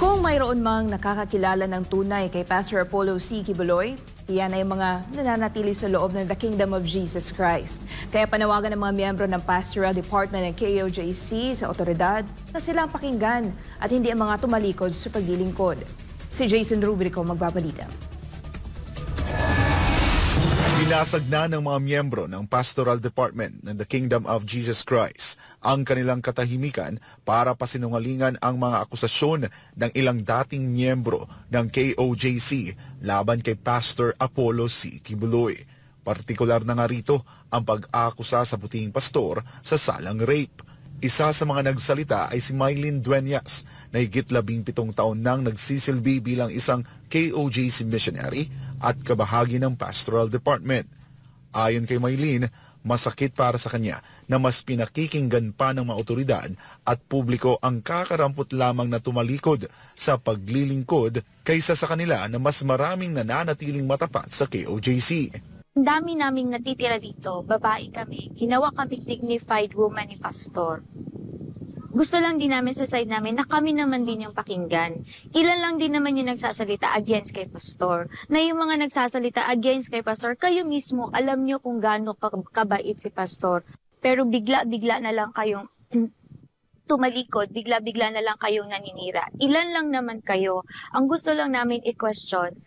Kung mayroon mang nakakakilala ng tunay kay Pastor Apollo C. Quiboloy, iyan ay mga nananatili sa loob ng The Kingdom of Jesus Christ. Kaya panawagan ng mga miyembro ng Pastoral Department ng KOJC sa otoridad na silang pakinggan at hindi ang mga tumalikod sa paglilingkod. Si Jason Rubrico magbabalita. Binasag na ng mga miyembro ng Pastoral Department ng The Kingdom of Jesus Christ ang kanilang katahimikan para pasinungalingan ang mga akusasyon ng ilang dating miyembro ng KOJC laban kay Pastor Apollo C. Quiboloy. Partikular na nga rito ang pag-aakusa sa puting pastor sa salang rape. Isa sa mga nagsalita ay si Mylene Dueñas na higit 17 taon nang nagsisilbi bilang isang KOJC missionary at kabahagi ng Pastoral Department. Ayon kay Mylene, masakit para sa kanya na mas pinakikinggan pa ng mga otoridad at publiko ang kakarampot lamang na tumalikod sa paglilingkod kaysa sa kanila na mas maraming nananatiling matapat sa KOJC. Ang dami naming natitira dito, babae kami, ginawa kami dignified woman ni Pastor. Gusto lang din namin sa side namin na kami naman din yung pakinggan. Ilan lang din naman yung nagsasalita against kay Pastor. Na yung mga nagsasalita against kay Pastor, kayo mismo, alam nyo kung gaano kabait si Pastor. Pero bigla-bigla na lang kayong tumalikod, bigla-bigla na lang kayong naninira. Ilan lang naman kayo. Ang gusto lang namin i-question,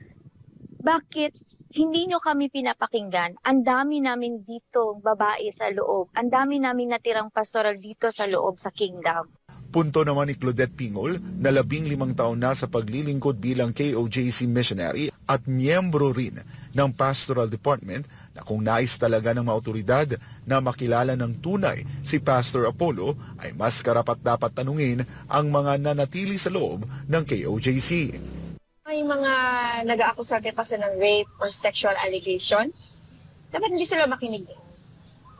bakit hindi nyo kami pinapakinggan? Ang dami namin dito babae sa loob. Ang dami namin natirang pastoral dito sa loob sa kingdom. Punto naman ni Claudette Pingol na 15 taon na sa paglilingkod bilang KOJC missionary at miyembro rin ng Pastoral Department na kung nais talaga ng mga otoridad na makilala ng tunay si Pastor Apollo ay mas karapat-dapat tanungin ang mga nanatili sa loob ng KOJC. May mga nag-aakusa kay Pastor ng rape or sexual allegation, dapat hindi sila makinig.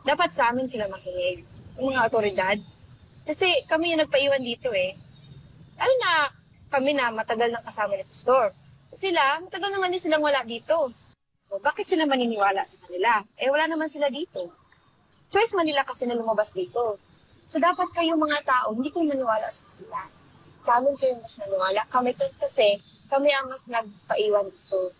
Dapat sa amin sila makinig, sa mga otoridad. Kasi kami yung nagpaiwan dito eh. Lalo na kami na matagal ng kasama ni Pastor. Sila, matagal naman din silang wala dito. O, bakit sila maniniwala sa kanila? Eh wala naman sila dito. Choice man nila kasi na lumabas dito. So dapat kayo mga tao, hindi kayo maniwala sa kanila. Sa amin kayo mas naniwala. Kami kasi, kami ang mas nagpaiwan dito.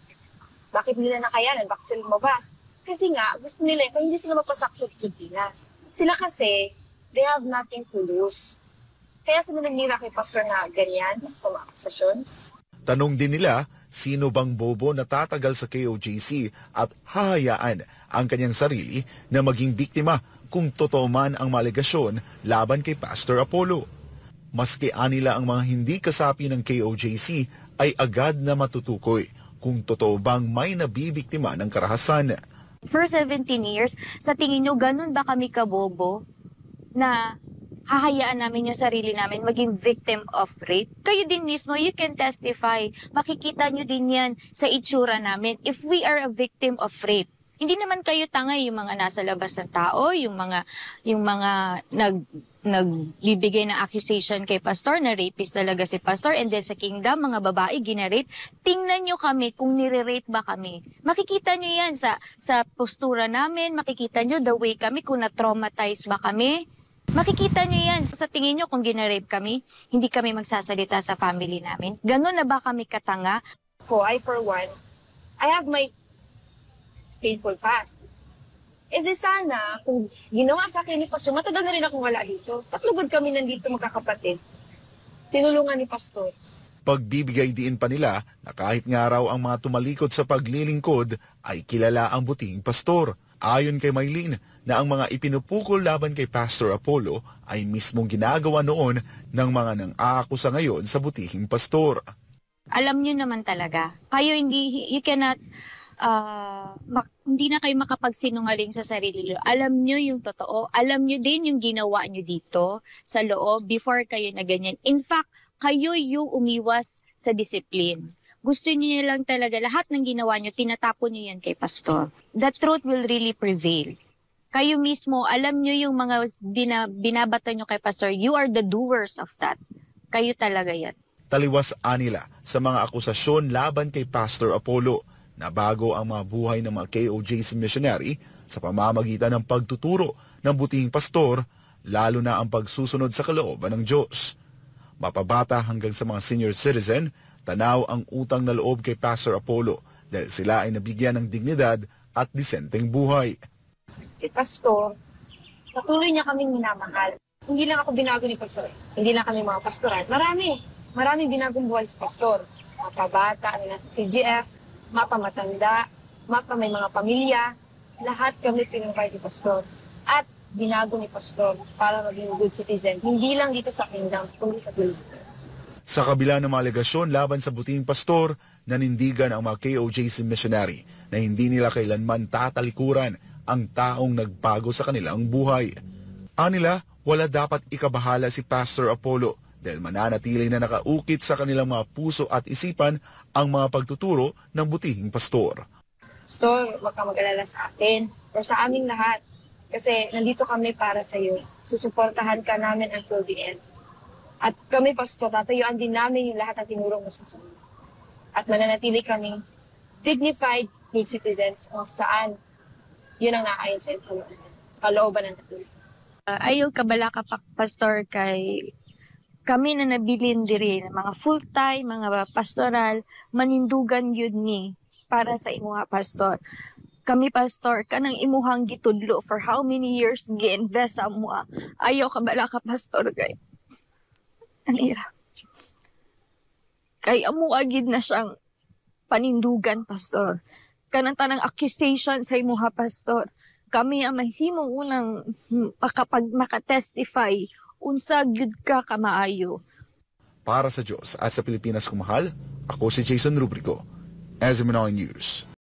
Bakit nila nakayanan? Bakit sila lumabas? Kasi nga, gusto nila, kaya hindi sila mapasakto sa disiplina. Sila kasi, they have nothing to lose. Kaya sila nagnira kay Pastor na ganyan, sa mga akusasyon. Tanong din nila, sino bang bobo na tatagal sa KOJC at hahayaan ang kanyang sarili na maging biktima kung totoo man ang malegasyon laban kay Pastor Apollo. Maski anila ang mga hindi kasapi ng KOJC ay agad na matutukoy kung totoo bang may nabibiktima ng karahasan. For 17 years, sa tingin nyo, ganun ba kami kabobo na hahayaan namin yung sarili namin maging victim of rape? Kayo din mismo, you can testify. Makikita nyo din yan sa itsura namin. If we are a victim of rape, hindi naman kayo tanga yung mga nasa labas ng tao, yung mga nagbibigay ng accusation kay Pastor na rapist talaga si Pastor, and then sa kingdom, mga babae ginarape. Tingnan nyo kami kung nire-rape ba kami. Makikita nyo yan sa postura namin, makikita nyo the way kami, kung na-traumatize ba kami. Makikita nyo yan. Sa tingin nyo kung ginarape kami, hindi kami magsasalita sa family namin. Ganon na ba kami katanga? I for one, I have my painful past. Eh di sana, kung ginawa sa akin ni Pastor, matagal na rin akong wala dito. Tatlugod kami nandito magkakapatid. Tinulungan ni Pastor. Pagbibigay diin pa nila na kahit nga raw ang mga tumalikod sa paglilingkod ay kilala ang buting pastor. Ayon kay Mylene na ang mga ipinupukol laban kay Pastor Apollo ay mismong ginagawa noon ng mga nang-aakusa ngayon sa butihing pastor. Alam nyo naman talaga, kayo you cannot hindi na kayo makapagsinungaling sa sarili nyo. Alam nyo yung totoo. Alam nyo din yung ginawa nyo dito sa loob before kayo na ganyan. In fact, kayo yung umiwas sa discipline. Gusto nyo lang talaga, lahat ng ginawa nyo, tinatapon nyo yan kay Pastor. The truth will really prevail. Kayo mismo, alam nyo yung mga binabato nyo kay Pastor, you are the doers of that. Kayo talaga yan. Taliwas anila sa mga akusasyon laban kay Pastor Apollo na bago ang mga buhay ng mga KOJC missionary sa pamamagitan ng pagtuturo ng butihing pastor, lalo na ang pagsusunod sa kalooban ng Diyos. mapabata hanggang sa mga senior citizen, tanaw ang utang na loob kay Pastor Apollo dahil sila ay nabigyan ng dignidad at disenteng buhay. Si Pastor, patuloy niya kaming minamahal. Hindi lang ako binago ni Pastor. Hindi lang kami mga pastoral. Marami binagong buhay si Pastor. Mapabata, nasa CGF, mapamatanda, may mga pamilya, lahat kami pinunvide ni Pastor. At binago ni Pastor para maging good citizen. Hindi lang dito sa kingdom, kundi sa Pilipinas. Sa kabila ng mga alegasyon laban sa buting pastor, nanindigan ang mga KOJC missionary na hindi nila kailanman tatalikuran ang taong nagbago sa kanilang buhay. Anila, wala dapat ikabahala si Pastor Apollo dahil mananatili na nakaukit sa kanilang mga puso at isipan ang mga pagtuturo ng butihing pastor. Pastor, wag ka mag-alala sa atin or sa aming lahat. Kasi nandito kami para sa iyo. Susuportahan ka namin until the end. At kami, Pastor, tatayuan din namin yung lahat ng tinurong mo sa amin. At mananatili kaming dignified, good citizens kung saan yun ang naayon sa kalooban ng tatulog. Ayaw kabala ka, Pastor, kay kami na nabilin diri, mga full-time, mga pastoral, manindugan yun ni para sa imuha, Pastor. Kami, Pastor, kanang imuhang gitudlo for how many years gi-invest sa mua. Ayaw kabala ka, Pastor, kay anira. Kay amua gid na siyang panindugan, Pastor. Kanang tanang accusation sa imuha, Pastor. Kami ang mahimong unang makatestify unsa gyud ka kamaayo. Para sa Diyos at sa Pilipinas kumahal, ako si Jason Rubrico, SMNI News.